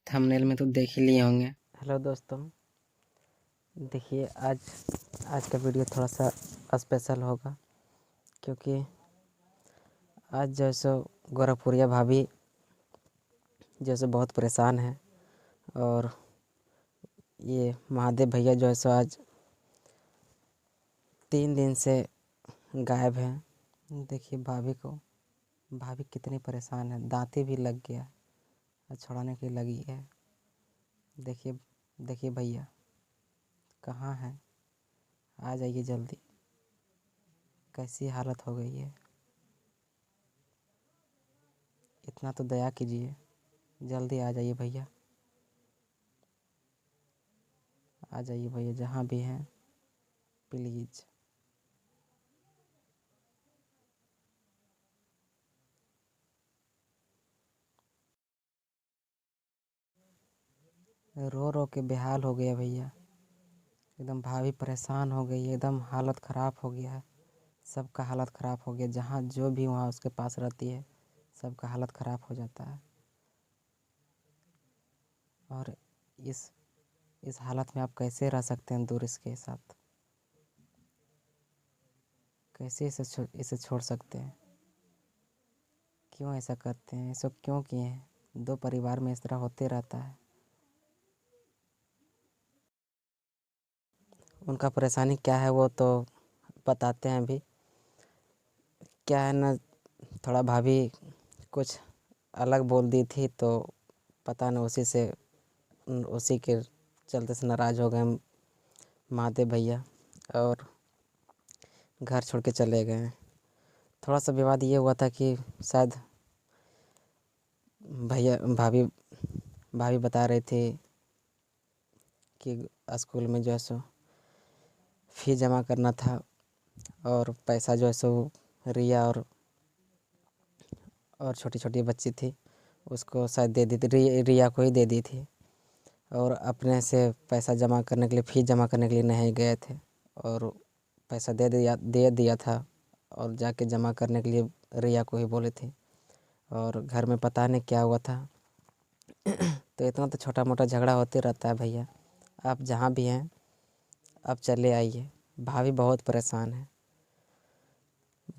Thumbnail में तो देख ही लिए होंगे। हेलो दोस्तों, देखिए आज का वीडियो थोड़ा सा स्पेशल होगा क्योंकि आज जो है सो गोरखपुरिया भाभी जो है बहुत परेशान है और ये महादेव भैया जो है सो आज 3 दिन से गायब हैं। देखिए भाभी कितनी परेशान है, दांती भी लग गया और छुड़ाने की लगी है। देखिए भैया कहाँ हैं, आ जाइए जल्दी, कैसी हालत हो गई है। इतना तो दया कीजिए, जल्दी आ जाइए भैया, आ जाइए भैया जहाँ भी हैं प्लीज़। रो रो के बेहाल हो गया भैया, एकदम भाभी परेशान हो गई है, एकदम हालत ख़राब हो गया है। सबका हालत ख़राब हो गया, जहाँ जो भी वहाँ उसके पास रहती है सबका हालत ख़राब हो जाता है। और इस हालत में आप कैसे रह सकते हैं दूर इसके साथ, कैसे इसे छोड़ सकते हैं? क्यों ऐसा करते हैं, ये सब क्यों किए हैं? 2 परिवार में इस तरह होते रहता है। उनका परेशानी क्या है वो तो बताते हैं अभी। क्या है ना, थोड़ा भाभी कुछ अलग बोल दी थी तो पता नहीं उसी के चलते से नाराज़ हो गए महादेव भैया और घर छोड़ के चले गए। थोड़ा सा विवाद ये हुआ था कि शायद भाभी बता रही थी कि स्कूल में जो है सो फ़ीस जमा करना था और पैसा जो है सो रिया और छोटी छोटी बच्ची थी उसको शायद दे दी थी, रिया को ही दे दी थी और अपने से पैसा जमा करने के लिए, फ़ीस जमा करने के लिए नहीं गए थे और पैसा दे दिया था और जाके जमा करने के लिए रिया को ही बोले थे और घर में पता नहीं क्या हुआ था। तो इतना तो छोटा मोटा झगड़ा होते रहता है भैया। आप जहाँ भी हैं आप चले आइए, भाभी बहुत परेशान है,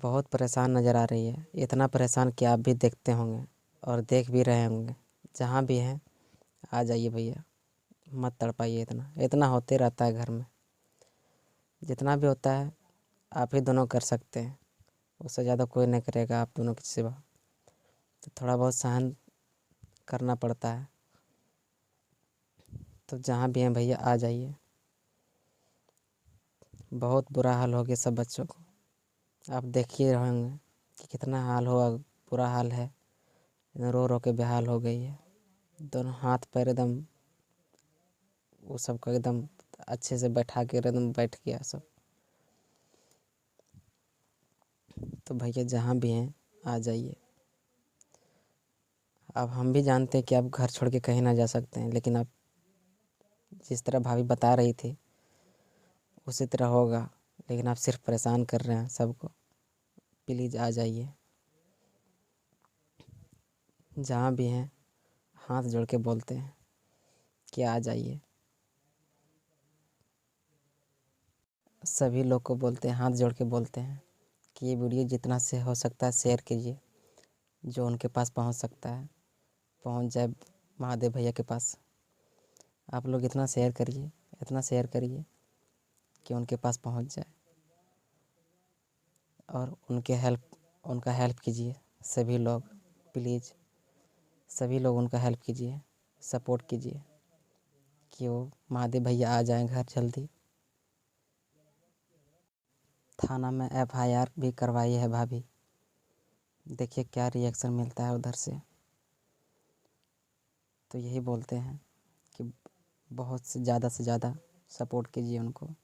बहुत परेशान नज़र आ रही है। इतना परेशान कि आप भी देखते होंगे और देख भी रहे होंगे। जहाँ भी हैं आ जाइए भैया, मत तड़पाइए। इतना होते रहता है घर में, जितना भी होता है आप ही दोनों कर सकते हैं, उससे ज़्यादा कोई नहीं करेगा आप दोनों के सिवा। तो थोड़ा बहुत सहन करना पड़ता है। तो जहाँ भी हैं भैया आ जाइए। बहुत बुरा हाल हो गया सब बच्चों को, आप देख ही रहे होंगे कि कितना बुरा हाल है। रो रो के बेहाल हो गई है, दोनों हाथ पैर एकदम वो सबको एकदम अच्छे से बैठा के एकदम बैठ गया सब। तो भैया जहाँ भी हैं आ जाइए। अब हम भी जानते हैं कि आप घर छोड़ के कहीं ना जा सकते हैं, लेकिन आप जिस तरह भाभी बता रही थी उसी तरह होगा, लेकिन आप सिर्फ परेशान कर रहे हैं सबको। प्लीज़ आ जाइए, जहाँ भी हैं हाथ जोड़ के बोलते हैं कि आ जाइए। सभी लोग को बोलते हैं, हाथ जोड़ के बोलते हैं कि ये वीडियो जितना से हो सकता है शेयर कीजिए, जो उनके पास पहुंच सकता है पहुंच जाए महादेव भैया के पास। आप लोग इतना शेयर करिए कि उनके पास पहुंच जाए और उनका हेल्प कीजिए। सभी लोग प्लीज़, सभी लोग उनका हेल्प कीजिए, सपोर्ट कीजिए कि वो महादेव भैया आ जाएं घर जल्दी। थाना में FIR भी करवाई है भाभी, देखिए क्या रिएक्शन मिलता है उधर से। तो यही बोलते हैं कि बहुत से ज़्यादा सपोर्ट कीजिए उनको।